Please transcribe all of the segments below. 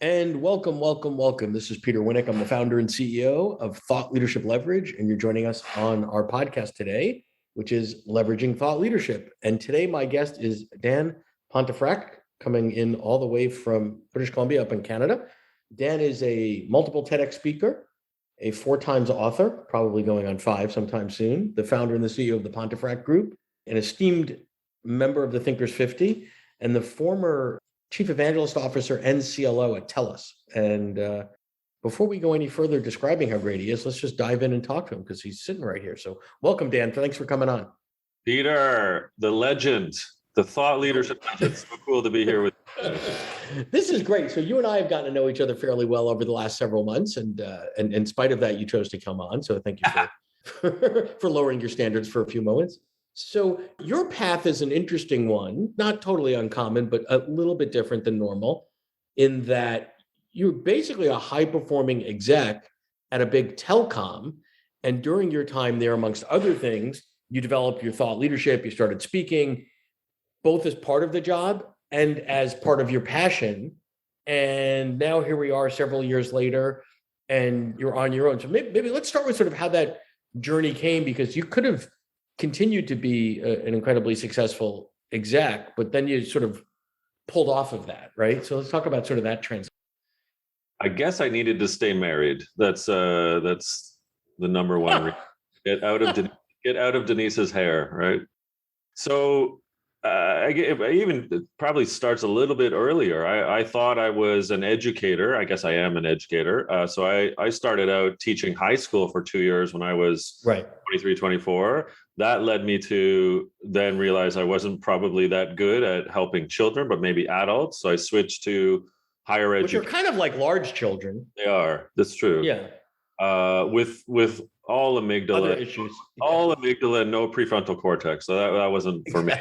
And welcome, welcome, welcome. This is Peter Winnick. I'm the founder and CEO of Thought Leadership Leverage, and you're joining us on our podcast today, which is Leveraging Thought Leadership. And today, my guest is Dan Pontefract, coming in all the way from British Columbia up in Canada. Dan is a multiple TEDx speaker, a 4 times author, probably going on 5 sometime soon, the founder and the CEO of the Pontefract Group, an esteemed member of the Thinkers 50, and the former Chief Evangelist Officer and CLO at Telus. And before we go any further describing how great he is, let's just dive in and talk to him because he's sitting right here. So welcome, Dan. Thanks for coming on. Peter, the legend, the thought leadership legend. It's so cool to be here with you. This is great. So you and I have gotten to know each other fairly well over the last several months. And in spite of that, you chose to come on. So thank you for lowering your standards for a few moments. So your path is an interesting one, not totally uncommon, but a little bit different than normal in that you're basically a high-performing exec at a big telecom. And during your time there, amongst other things, you developed your thought leadership, you started speaking, both as part of the job and as part of your passion. And now here we are several years later, and you're on your own. So maybe let's start with sort of how that journey came, because you could have continued to be an incredibly successful exec, but then you sort of pulled off of that, right? So let's talk about sort of that transition. I guess I needed to stay married. That's the number one reason. Get out of Denise's hair, right? So it probably starts a little bit earlier. I thought I was an educator. I guess I am an educator. So I started out teaching high school for 2 years when I was 23, 24. That led me to then realize I wasn't probably that good at helping children, but maybe adults. So I switched to higher education. Which are kind of like large children. They are. That's true. Yeah. With all amygdala, other issues, all amygdala, and no prefrontal cortex. So that wasn't for me.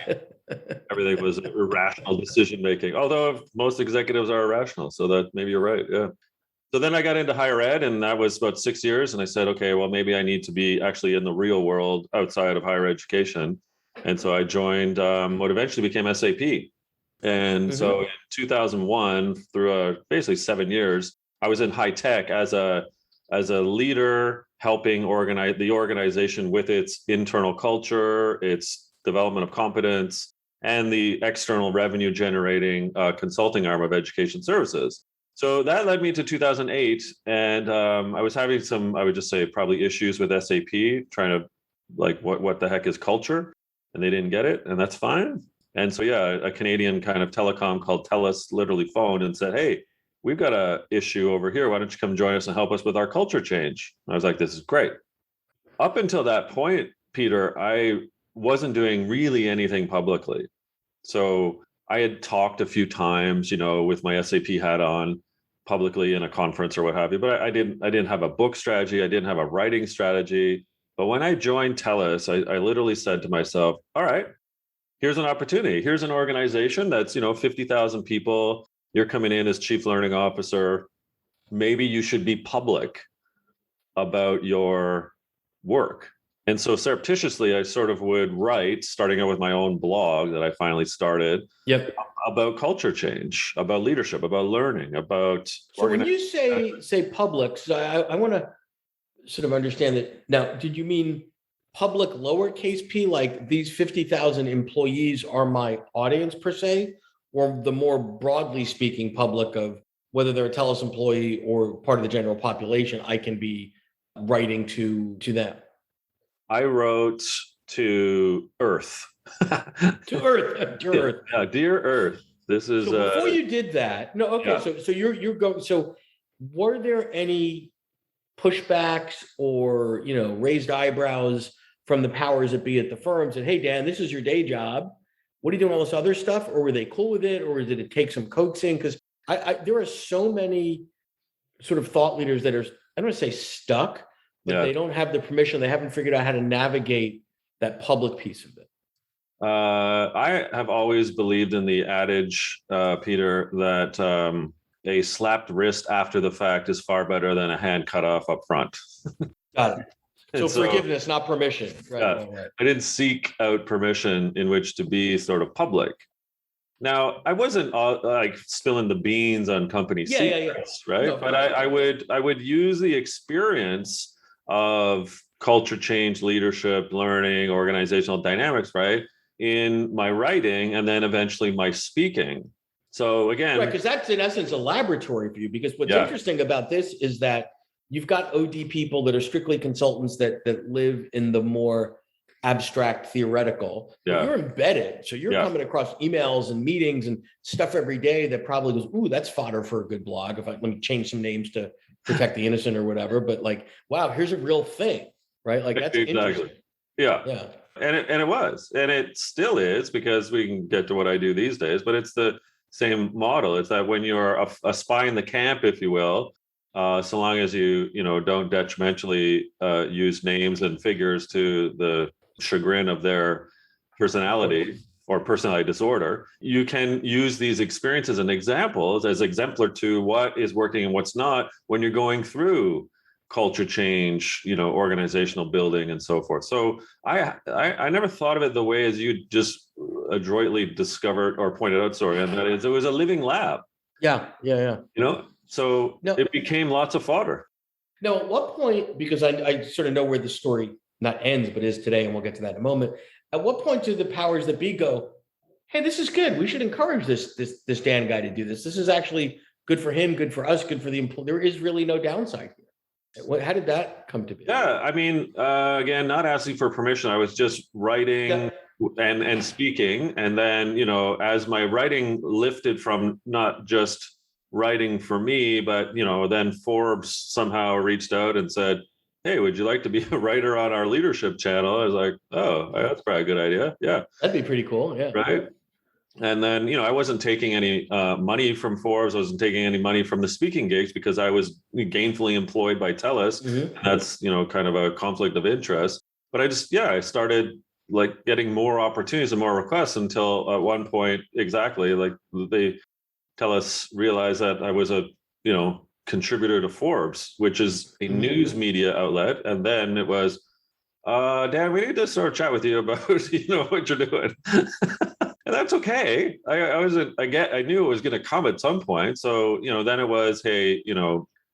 Everything was irrational decision making. Although most executives are irrational, so that maybe you're right. Yeah. So then I got into higher ed, and that was about 6 years. And I said, okay, well, maybe I need to be actually in the real world outside of higher education. And so I joined what eventually became SAP. And so in 2001, through basically 7 years, I was in high tech as a leader, helping organize the organization with its internal culture, its development of competence, and the external revenue generating consulting arm of education services. So that led me to 2008, and I was having some, I would just say, probably issues with SAP, trying to like, what the heck is culture? And they didn't get it, and that's fine. And so, yeah, a Canadian kind of telecom called Telus literally phoned and said, hey, we've got an issue over here. Why don't you come join us and help us with our culture change? And I was like, this is great. Up until that point, Peter, I wasn't doing really anything publicly. So I had talked a few times, with my SAP hat on publicly in a conference or what have you, but I didn't have a book strategy. I didn't have a writing strategy. But when I joined Telus, I literally said to myself, all right, here's an opportunity. Here's an organization that's, 50,000 people. You're coming in as chief learning officer. Maybe you should be public about your work. And so surreptitiously, I sort of would write, starting out with my own blog that I finally started, about culture change, about leadership, about learning, about. So when you say public, so I want to sort of understand that. Now, did you mean public lowercase p, like these 50,000 employees are my audience per se, or the more broadly speaking public of whether they're a Telus employee or part of the general population, I can be writing to them? I wrote to Earth. To Earth. Yeah, dear Earth. This is. So before you did that, no, okay. Yeah. So you're going. So were there any pushbacks or raised eyebrows from the powers that be at the firm? Said, hey, Dan, this is your day job. What are you doing all this other stuff? Or were they cool with it? Or did it take some coaxing? Because there are so many sort of thought leaders that are, I don't want to say stuck, but they don't have the permission. They haven't figured out how to navigate that public piece of it. I have always believed in the adage, Peter, that a slapped wrist after the fact is far better than a hand cut off up front. Got it. So forgiveness, not permission. Right. I didn't seek out permission in which to be sort of public. Now, I wasn't like spilling the beans on company secrets, right? No, but I would use the experience of culture change, leadership, learning, organizational dynamics, right, in my writing and then eventually my speaking. So again, right, because that's in essence a laboratory for you. Because what's Yeah. interesting about this is that you've got OD people that are strictly consultants that live in the more abstract theoretical, but Yeah. you're embedded. So you're Yeah. coming across emails and meetings and stuff every day that probably goes, ooh, that's fodder for a good blog. If I let me change some names to protect the innocent or whatever, but like, wow, here's a real thing, right? Like that's interesting. Yeah. Yeah. And it was, and it still is, because we can get to what I do these days, but it's the same model. It's that when you're a spy in the camp, if you will, so long as you don't detrimentally use names and figures to the chagrin of their personality or personality disorder, you can use these experiences and examples as exemplar to what is working and what's not when you're going through culture change, organizational building and so forth. So I never thought of it the way as you just adroitly discovered or pointed out, sorry, and that is it was a living lab. Yeah. So No. it became lots of fodder. Now, at what point, because I sort of know where the story not ends, but is today, and we'll get to that in a moment. At what point do the powers that be go, hey, this is good. We should encourage this Dan guy to do this. This is actually good for him, good for us, good for the employee. There is really no downside here. How did that come to be? Yeah, I mean, again, not asking for permission. I was just writing and speaking, and then as my writing lifted from not just writing for me, but then Forbes somehow reached out and said, hey, would you like to be a writer on our leadership channel? I was like, oh, that's probably a good idea. Yeah, that'd be pretty cool. Yeah, right. And then, I wasn't taking any money from Forbes. I wasn't taking any money from the speaking gigs because I was gainfully employed by Telus. Mm-hmm. That's, kind of a conflict of interest. But I started like getting more opportunities and more requests until at one point, exactly, like Telus realized that I was a, contributor to Forbes, which is a news media outlet. And then it was, Dan, we need to sort of chat with you about, what you're doing. And that's okay. I knew it was going to come at some point. So, then it was, hey,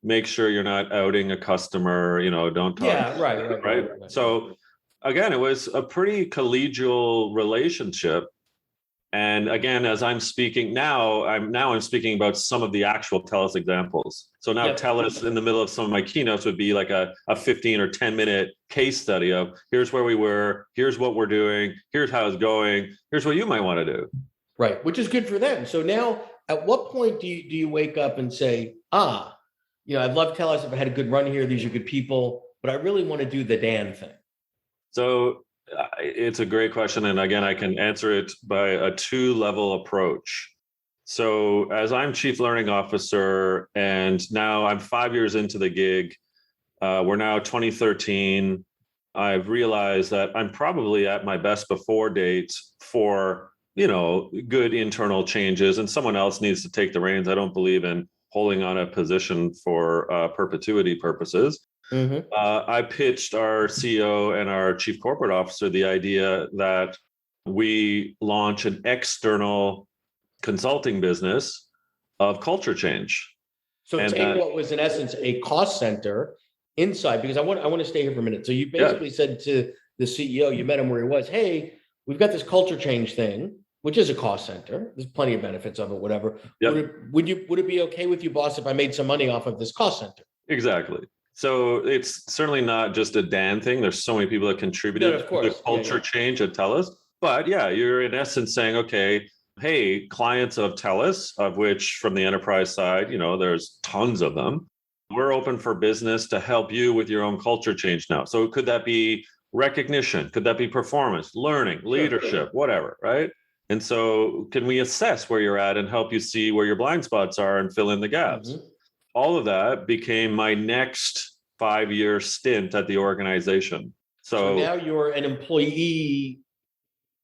make sure you're not outing a customer, don't talk. Yeah, right. So again, it was a pretty collegial relationship. And again, as I'm speaking now, I'm speaking about some of the actual Telus examples. So now Telus in the middle of some of my keynotes would be like a 15 or 10 minute case study of here's where we were, here's what we're doing, here's how it's going, here's what you might want to do. Right, which is good for them. So now, at what point do you wake up and say, I've loved Telus, I've had a good run here, these are good people, but I really want to do the Dan thing? So it's a great question. And again, I can answer it by a 2-level approach. So as I'm chief learning officer, and now I'm 5 years into the gig, we're now 2013. I've realized that I'm probably at my best before date for, good internal changes, and someone else needs to take the reins. I don't believe in holding on a position for perpetuity purposes. Mm-hmm. I pitched our CEO and our chief corporate officer the idea that we launch an external consulting business of culture change. So take what was in essence a cost center inside, because I want to stay here for a minute. So you basically said to the CEO, you met him where he was, hey, we've got this culture change thing, which is a cost center. There's plenty of benefits of it, whatever. Yep. Would it be okay with you, boss, if I made some money off of this cost center? Exactly. So it's certainly not just a Dan thing. There's so many people that contributed to the culture change at Telus. But you're in essence saying, okay, hey, clients of Telus, of which from the enterprise side, there's tons of them. We're open for business to help you with your own culture change now. So could that be recognition? Could that be performance, learning, leadership, whatever, right? And so can we assess where you're at and help you see where your blind spots are and fill in the gaps? Mm-hmm. All of that became my next 5-year stint at the organization. So now you're an employee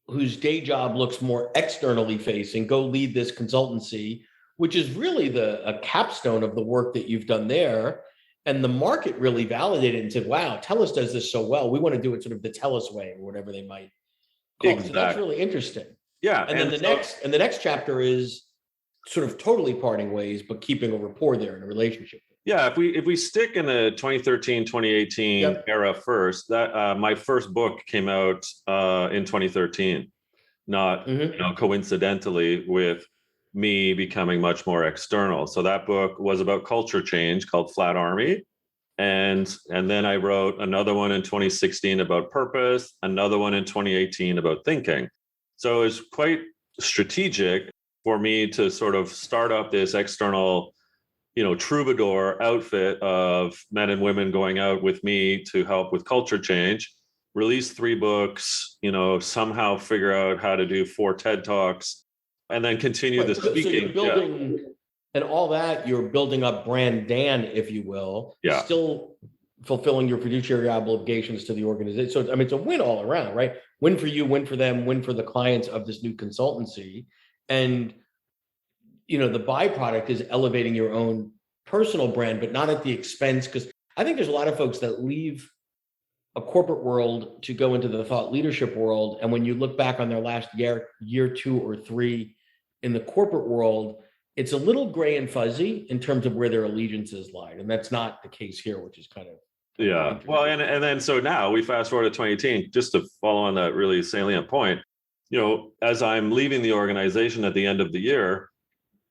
whose day job looks more externally facing. Go lead this consultancy, which is really a capstone of the work that you've done there. And the market really validated and said, wow, Telus does this so well. We want to do it sort of the Telus way or whatever they might call it. So that's really interesting. Yeah. And then the next chapter is sort of totally parting ways, but keeping a rapport there in a relationship. Yeah, if we stick in the 2013, 2018 era first, that my first book came out in 2013, not coincidentally with me becoming much more external. So that book was about culture change called Flat Army. And then I wrote another one in 2016 about purpose, another one in 2018 about thinking. So it was quite strategic for me to sort of start up this external, troubadour outfit of men and women going out with me to help with culture change, release 3 books, somehow figure out how to do 4 TED Talks, and then continue the speaking. So you're building, and all that, you're building up brand Dan, if you will, still fulfilling your fiduciary obligations to the organization. So, it's a win all around, right? Win for you, win for them, win for the clients of this new consultancy. And, the byproduct is elevating your own personal brand, but not at the expense, because I think there's a lot of folks that leave a corporate world to go into the thought leadership world. And when you look back on their last year, 2 or 3 in the corporate world, it's a little gray and fuzzy in terms of where their allegiances lie. And that's not the case here, which is kind of well, and then so now we fast forward to 2018, just to follow on that really salient point, as I'm leaving the organization at the end of the year,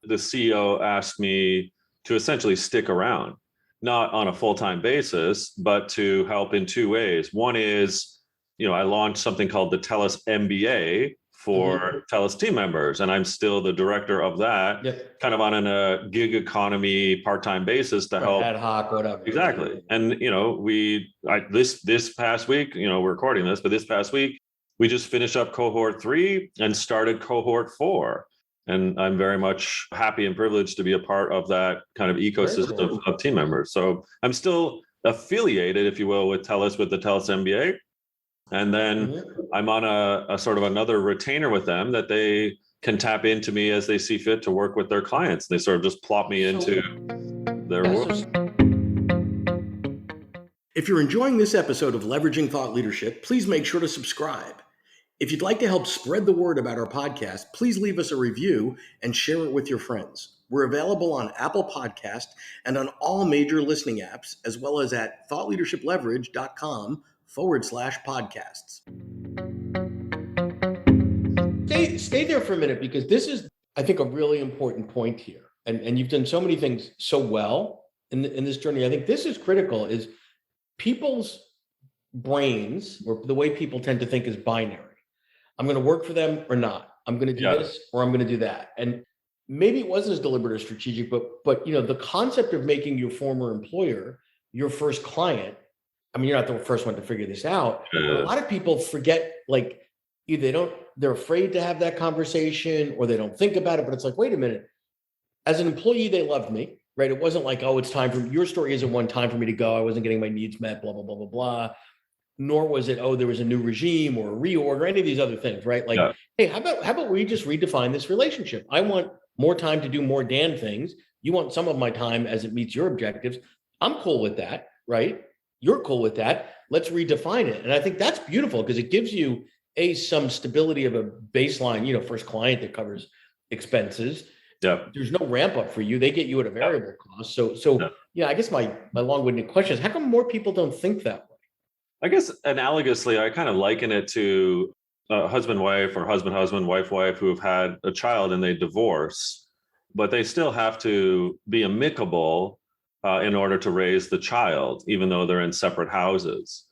the CEO asked me to essentially stick around, not on a full-time basis, but to help in 2 ways. One is, I launched something called the Telus MBA for Telus team members, and I'm still the director of that, kind of on a gig economy part-time basis to help ad hoc, whatever. Exactly. And this past week, we're recording this, but this past week we just finished up cohort 3 and started cohort 4. And I'm very much happy and privileged to be a part of that kind of ecosystem of team members. So I'm still affiliated, if you will, with Telus, with the Telus MBA. And then I'm on a sort of another retainer with them that they can tap into me as they see fit to work with their clients. They sort of just plop me into their world. If you're enjoying this episode of Leveraging Thought Leadership, please make sure to subscribe. If you'd like to help spread the word about our podcast, please leave us a review and share it with your friends. We're available on Apple Podcast and on all major listening apps, as well as at thoughtleadershipleverage.com/podcasts. Stay there for a minute, because this is, I think, a really important point here. And you've done so many things so well in this journey. I think this is critical, is people's brains, or the way people tend to think, is binary. I'm going to work for them or not. I'm going to do this or I'm going to do that. And maybe it wasn't as deliberate or strategic, but the concept of making your former employer your first client. You're not the first one to figure this out. But a lot of people forget, like, either they're afraid to have that conversation, or they don't think about it. But it's like, wait a minute. As an employee, they loved me, right? It wasn't like, oh, it's time for your story isn't one time for me to go. I wasn't getting my needs met, blah, blah, blah, blah, blah. Nor was it, oh, there was a new regime or a reorg or any of these other things, right? Like, hey, how about we just redefine this relationship? I want more time to do more Dan things. You want some of my time as it meets your objectives. I'm cool with that, right? You're cool with that. Let's redefine it. And I think that's beautiful, because it gives you some stability of a baseline, first client that covers expenses. There's no ramp up for you. They get you at a variable cost. So I guess my long-winded question is, how come more people don't think that way? I guess analogously, I kind of liken it to a husband-wife or husband-husband, wife-wife who have had a child and they divorce, but they still have to be amicable in order to raise the child, even though they're in separate houses.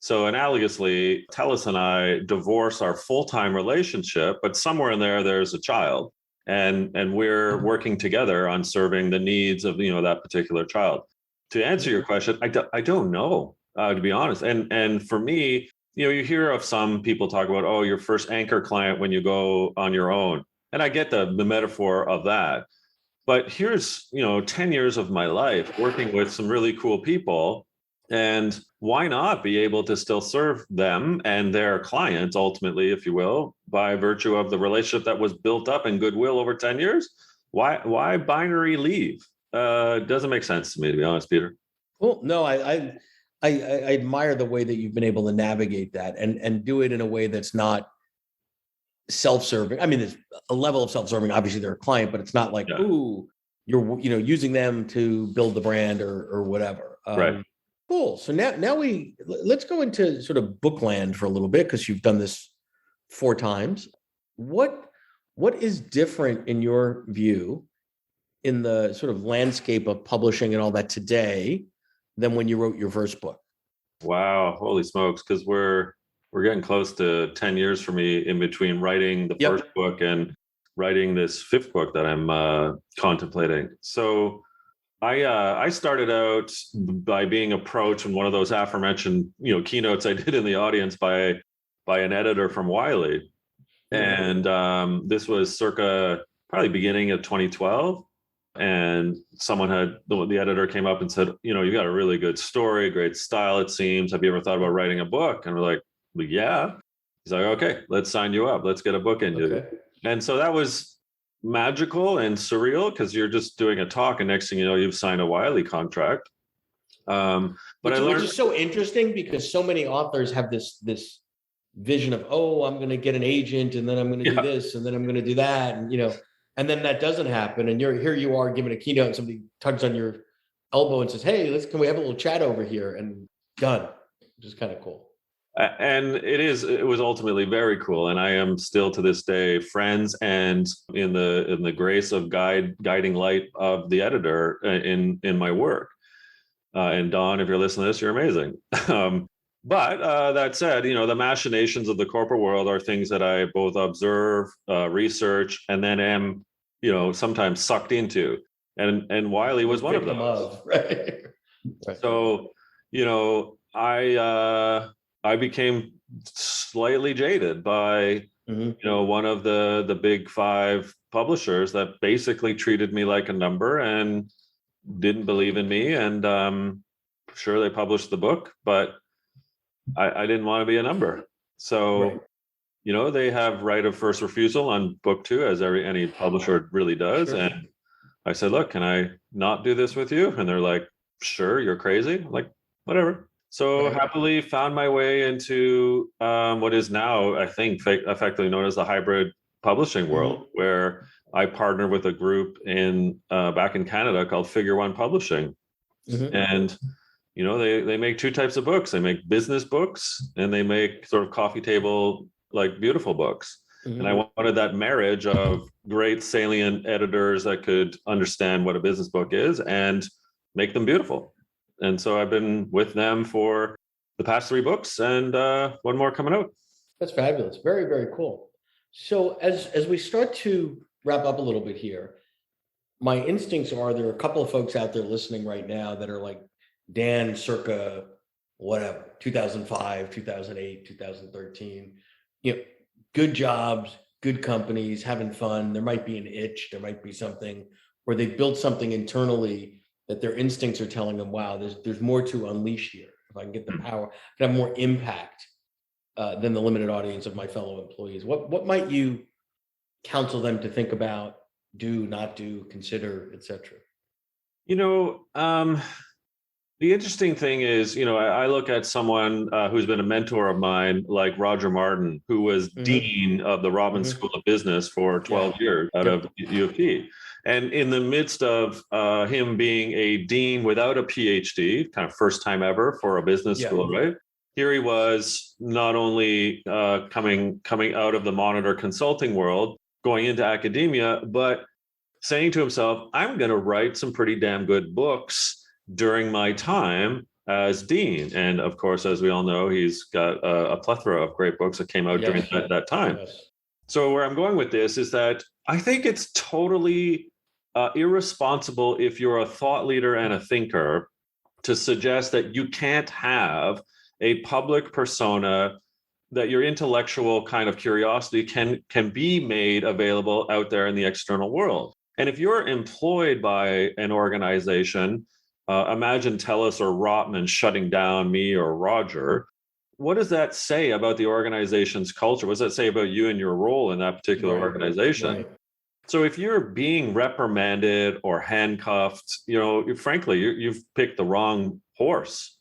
So analogously, Telus and I divorce our full-time relationship, but somewhere in there's a child, and we're working together on serving the needs of that particular child. To answer your question, I don't know. To be honest. And for me, you hear of some people talk about, oh, your first anchor client when you go on your own. And I get the metaphor of that. But here's, 10 years of my life working with some really cool people. And why not be able to still serve them and their clients, ultimately, if you will, by virtue of the relationship that was built up in goodwill over 10 years? Why binary leave? Doesn't make sense to me, to be honest, Peter. Well, no, I admire the way that you've been able to navigate that and do it in a way that's not self-serving. I mean, there's a level of self-serving. Obviously, they're a client, but it's not like, Yeah. ooh, you're using them to build the brand or whatever. Right. Cool. So now let's go into sort of bookland for a little bit, because you've done this 4 times. What is different in your view in the sort of landscape of publishing and all that today than when you wrote your first book? Wow, holy smokes! Because we're getting close to 10 years for me in between writing the first book and writing this 5th book that I'm contemplating. So I started out by being approached in one of those aforementioned keynotes I did in the audience by an editor from Wiley, and this was circa probably beginning of 2012. And the editor came up and said, you got a really good story, great style, it seems. Have you ever thought about writing a book? And we're like, well, yeah. He's like, okay, let's sign you up. Let's get a book into you. And so that was magical and surreal, because you're just doing a talk, and next thing you know, you've signed a Wiley contract. Which is so interesting, because so many authors have this vision of, oh, I'm going to get an agent, and then I'm going to do this, and then I'm going to do that, and and then that doesn't happen, and you are giving a keynote, and somebody tugs on your elbow and says, hey, can we have a little chat over here, and done, which is kind of cool. And it was ultimately very cool, and I am still to this day friends, and in the grace of guiding light of the editor in my work. And Don, if you're listening to this, you're amazing. But that said, the machinations of the corporate world are things that I both observe, research, and then am, sometimes sucked into. And Wiley was one of those. Right. So, I became slightly jaded by, one of the big 5 publishers that basically treated me like a number and didn't believe in me. And sure, they published the book, but I didn't want to be a number. So, they have right of first refusal on book 2, as any publisher really does. Sure. And I said, look, can I not do this with you? And they're like, sure, you're crazy. I'm like, whatever. So happily found my way into what is now, I think, effectively known as the hybrid publishing world, where I partner with a group back in Canada called Figure One Publishing. And they make 2 types of books. They make business books, and they make sort of coffee table, like, beautiful books. And I wanted that marriage of great salient editors that could understand what a business book is and make them beautiful. And so I've been with them for the past 3 books, and 1 more coming out. That's fabulous. Very, very cool. So as we start to wrap up a little bit here, my instincts are there are a couple of folks out there listening right now that are like Dan circa whatever, 2005, 2008, 2013, good jobs, good companies, having fun. There might be an itch, there might be something where they built something internally that their instincts are telling them, wow, there's more to unleash here. If I can get the power, I can have more impact than the limited audience of my fellow employees. What might you counsel them to think about, do, not do, consider, etc.? The interesting thing is, I look at someone who's been a mentor of mine, like Roger Martin, who was dean of the Robbins School of Business for 12 years out of U of T. And in the midst of him being a dean without a PhD, kind of first time ever for a business school, right? Here he was, not only coming out of the monitor consulting world, going into academia, but saying to himself, I'm going to write some pretty damn good books during my time as dean. And of course, as we all know, he's got a plethora of great books that came out during that time. So where I'm going with this is that I think it's totally irresponsible, if you're a thought leader and a thinker, to suggest that you can't have a public persona, that your intellectual kind of curiosity can be made available out there in the external world. And if you're employed by an organization, imagine Telus or Rotman shutting down me or Roger. What does that say about the organization's culture? What does that say about you and your role in that particular organization? Right. So if you're being reprimanded or handcuffed, frankly, you've picked the wrong horse.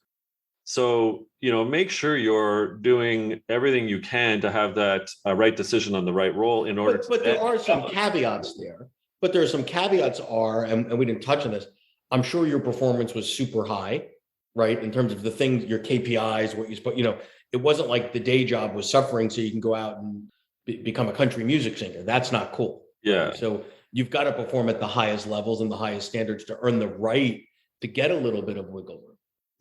So, make sure you're doing everything you can to have that right decision on the right role in order But to. there are some caveats there. But there are some caveats and we didn't touch on this. I'm sure your performance was super high, right? In terms of the things, your KPIs, what you spent, it wasn't like the day job was suffering so you can go out and become a country music singer. That's not cool. Yeah. Right? So you've got to perform at the highest levels and the highest standards to earn the right to get a little bit of wiggle room.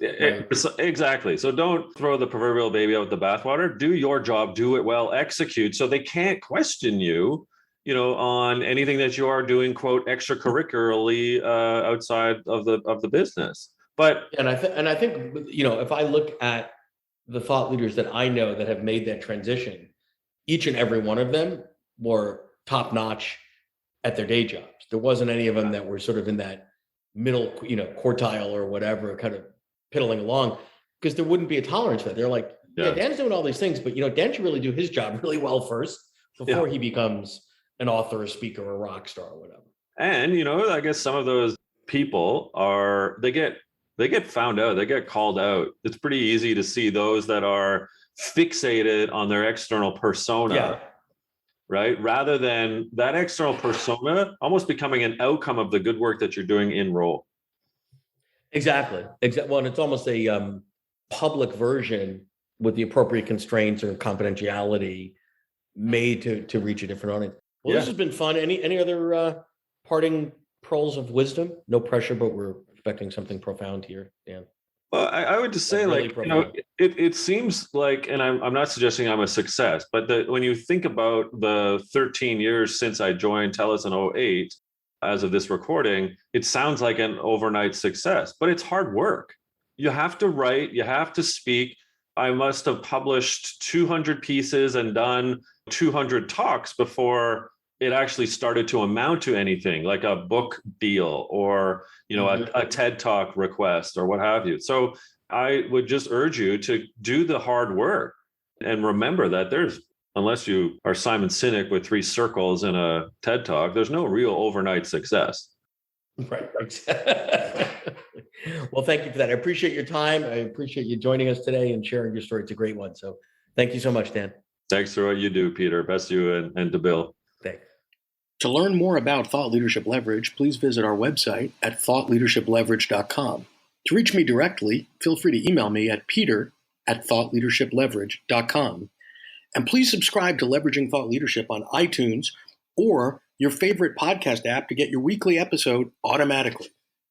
Right? Exactly. So don't throw the proverbial baby out with the bathwater. Do your job, do it well, execute, so they can't question you, on anything that you are doing, quote, extracurricularly outside of the business. But I think if I look at the thought leaders that I know that have made that transition, each and every one of them were top notch at their day jobs. There wasn't any of them that were sort of in that middle, quartile or whatever, kind of piddling along, because there wouldn't be a tolerance for that. They're like, yeah, Dan's doing all these things, but Dan should really do his job really well first before he becomes an author, a speaker, a rock star, or whatever. And I guess some of those people they get found out, they get called out. It's pretty easy to see those that are fixated on their external persona, right? Rather than that external persona almost becoming an outcome of the good work that you're doing in role. Exactly. Well, and it's almost a public version with the appropriate constraints or confidentiality made to reach a different audience. Well, this has been fun. Any other parting pearls of wisdom? No pressure, but we're expecting something profound here, Dan. Well, I would just say, really, it seems like, and I'm not suggesting I'm a success, but when you think about the 13 years since I joined Telus in 2008, as of this recording, it sounds like an overnight success, but it's hard work. You have to write, you have to speak. I must have published 200 pieces and done 200 talks before it actually started to amount to anything like a book deal or, a TED Talk request or what have you. So I would just urge you to do the hard work and remember that unless you are Simon Sinek with 3 circles in a TED Talk, there's no real overnight success. Right. Well, thank you for that. I appreciate your time. I appreciate you joining us today and sharing your story. It's a great one. So thank you so much, Dan. Thanks for what you do, Peter. Best to you and to Bill. Thanks. To learn more about Thought Leadership Leverage, please visit our website at thoughtleadershipleverage.com. To reach me directly, feel free to email me at peter@thoughtleadershipleverage.com. And please subscribe to Leveraging Thought Leadership on iTunes or your favorite podcast app to get your weekly episode automatically.